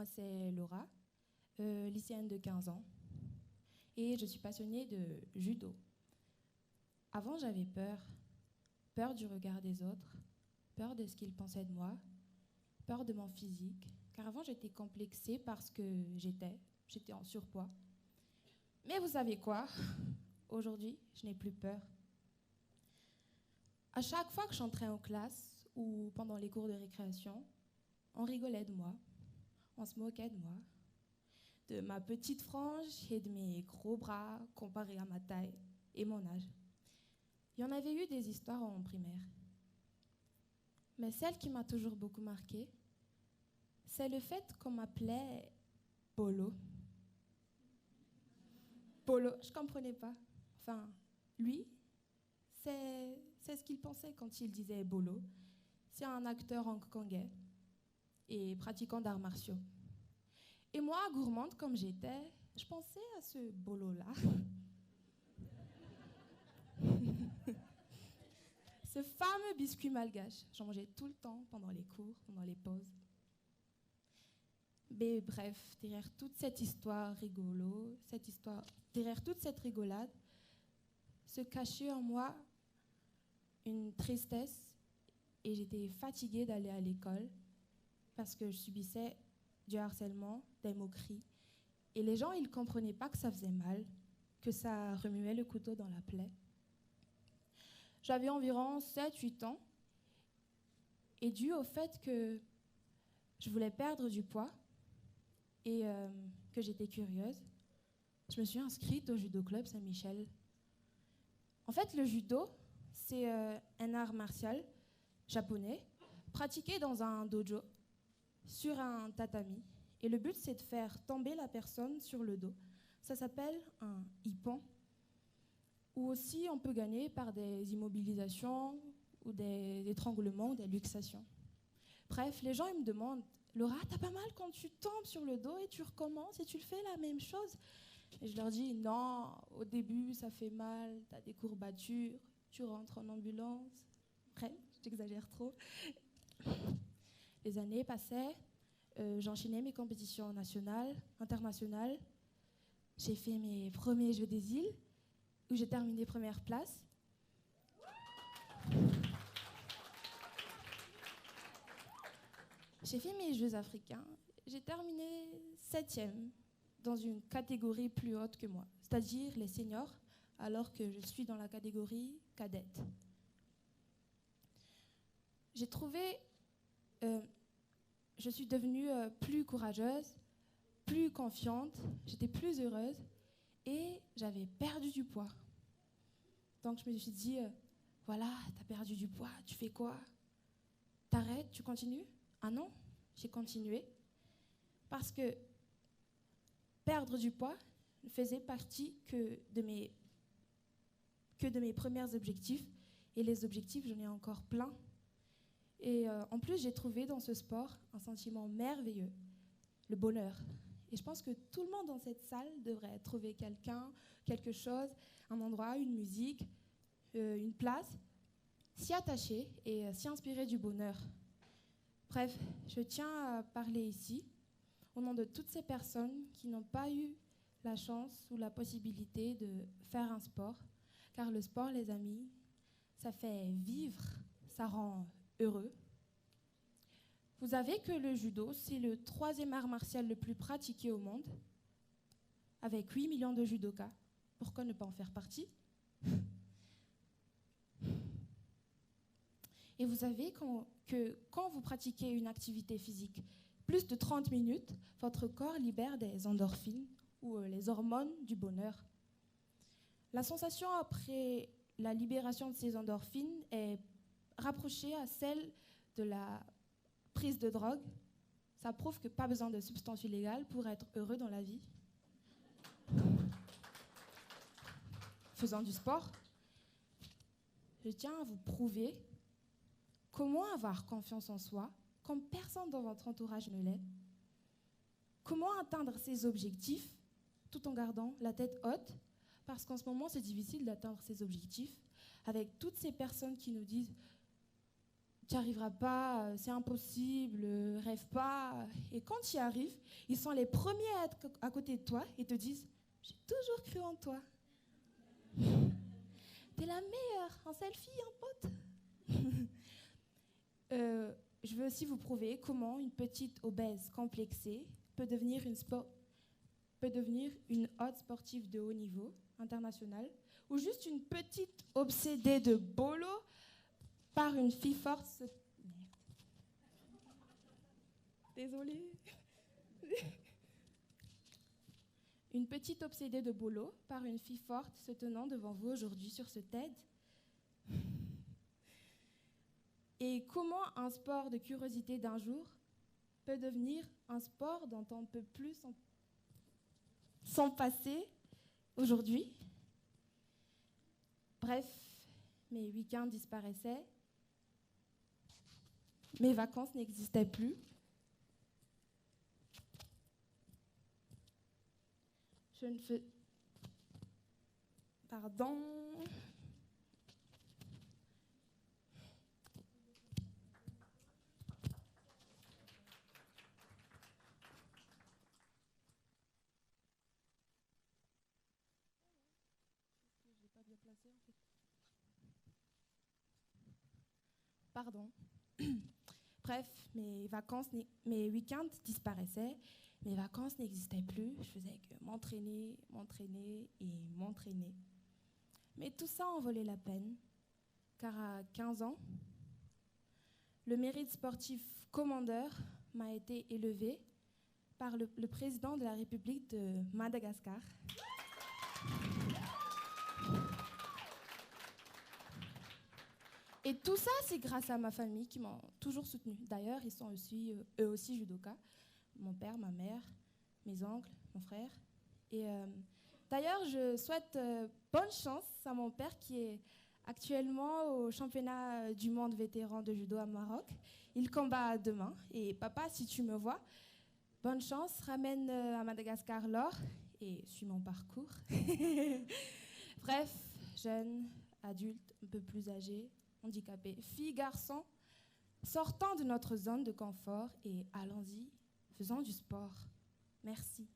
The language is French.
moi c'est Laura, lycéenne de 15 ans, et je suis passionnée de judo. Avant, j'avais peur du regard des autres, peur de ce qu'ils pensaient de moi, peur de mon physique, car avant j'étais complexée parce que j'étais en surpoids. Mais vous savez quoi? Aujourd'hui, je n'ai plus peur. À chaque fois que j'entrais en classe ou pendant les cours de récréation, on rigolait de moi, on se moquait de moi, de ma petite frange et de mes gros bras comparés à ma taille et mon âge. Il y en avait eu des histoires en primaire. Mais celle qui m'a toujours beaucoup marquée, c'est le fait qu'on m'appelait Bolo. Bolo, je ne comprenais pas. Enfin, lui, c'est ce qu'il pensait quand il disait Bolo. C'est un acteur hongkongais et pratiquant d'arts martiaux. Et moi, gourmande comme j'étais, je pensais à ce Bolo-là. Ce fameux biscuit malgache. J'en mangeais tout le temps, pendant les cours, pendant les pauses. Mais bref, derrière toute cette histoire rigolo, derrière toute cette rigolade, se cachait en moi une tristesse et j'étais fatiguée d'aller à l'école parce que je subissais du harcèlement, des moqueries. Et les gens, ils ne comprenaient pas que ça faisait mal, que ça remuait le couteau dans la plaie. J'avais environ 7-8 ans et dû au fait que je voulais perdre du poids et que j'étais curieuse, je me suis inscrite au judo club Saint-Michel. En fait, le judo, c'est un art martial japonais pratiqué dans un dojo sur un tatami. Et le but, c'est de faire tomber la personne sur le dos. Ça s'appelle un ippon. Ou aussi, on peut gagner par des immobilisations ou des étranglements ou des luxations. Bref, les gens ils me demandent « Laura, t'as pas mal quand tu tombes sur le dos et tu recommences et tu le fais la même chose ?» Et je leur dis « Non, au début, ça fait mal, t'as des courbatures, tu rentres en ambulance. » Bref, j'exagère trop. Les années passaient, j'enchaînais mes compétitions nationales, internationales. J'ai fait mes premiers Jeux des îles, où j'ai terminé première place. J'ai fait mes Jeux africains. J'ai terminé 7e dans une catégorie plus haute que moi, c'est-à-dire les seniors, alors que je suis dans la catégorie cadette. J'ai trouvé... je suis devenue plus courageuse, plus confiante, j'étais plus heureuse et j'avais perdu du poids. Donc je me suis dit, voilà, t'as perdu du poids, tu fais quoi? T'arrêtes, tu continues? Ah non, j'ai continué. Parce que perdre du poids ne faisait partie que de mes premiers objectifs. Et les objectifs, j'en ai encore plein. Et en plus, j'ai trouvé dans ce sport un sentiment merveilleux, le bonheur. Et je pense que tout le monde dans cette salle devrait trouver quelqu'un, quelque chose, un endroit, une musique, une place, s'y attacher et s'y inspirer du bonheur. Bref, je tiens à parler ici au nom de toutes ces personnes qui n'ont pas eu la chance ou la possibilité de faire un sport. Car le sport, les amis, ça fait vivre, ça rend heureux. Vous savez que le judo, c'est le 3e art martial le plus pratiqué au monde, avec 8 millions de judokas. Pourquoi ne pas en faire partie? Et vous savez que quand vous pratiquez une activité physique plus de 30 minutes, votre corps libère des endorphines ou les hormones du bonheur. La sensation après la libération de ces endorphines est rapprochée à celle de la prise de drogue. Ça prouve que pas besoin de substances illégales pour être heureux dans la vie. Faisant du sport, je tiens à vous prouver comment avoir confiance en soi quand personne dans votre entourage ne l'est. Comment atteindre ses objectifs tout en gardant la tête haute, parce qu'en ce moment, c'est difficile d'atteindre ses objectifs avec toutes ces personnes qui nous disent tu n'y arriveras pas, c'est impossible, rêve pas. Et quand tu y arrives, ils sont les premiers à être à côté de toi et te disent, j'ai toujours cru en toi. T'es la meilleure, en selfie, un pote. Je veux aussi vous prouver comment une petite obèse complexée peut devenir une haute sportive de haut niveau international, ou juste une petite obsédée de bolo par une fille forte. Désolée. Une petite obsédée de bolo par une fille forte se tenant devant vous aujourd'hui sur ce TED. Et comment un sport de curiosité d'un jour peut devenir un sport dont on ne peut plus s'en passer aujourd'hui. Bref, mes week-ends disparaissaient, mes vacances n'existaient plus. Je ne fais... Pardon. Pardon. Bref, mes week-ends disparaissaient, mes vacances n'existaient plus, je faisais que m'entraîner et m'entraîner. Mais tout ça en valait la peine, car à 15 ans, le mérite sportif commandeur m'a été élevé par le président de la République de Madagascar. Et tout ça, c'est grâce à ma famille qui m'ont toujours soutenue. D'ailleurs, ils sont aussi, eux aussi judokas. Mon père, ma mère, mes oncles, mon frère. Et d'ailleurs, je souhaite bonne chance à mon père qui est actuellement au championnat du monde vétéran de judo à Maroc. Il combat demain. Et papa, si tu me vois, bonne chance, ramène à Madagascar l'or et suis mon parcours. Bref, jeune, adulte, un peu plus âgé, handicapés, filles, garçons, sortant de notre zone de confort et allons-y, faisons du sport. Merci.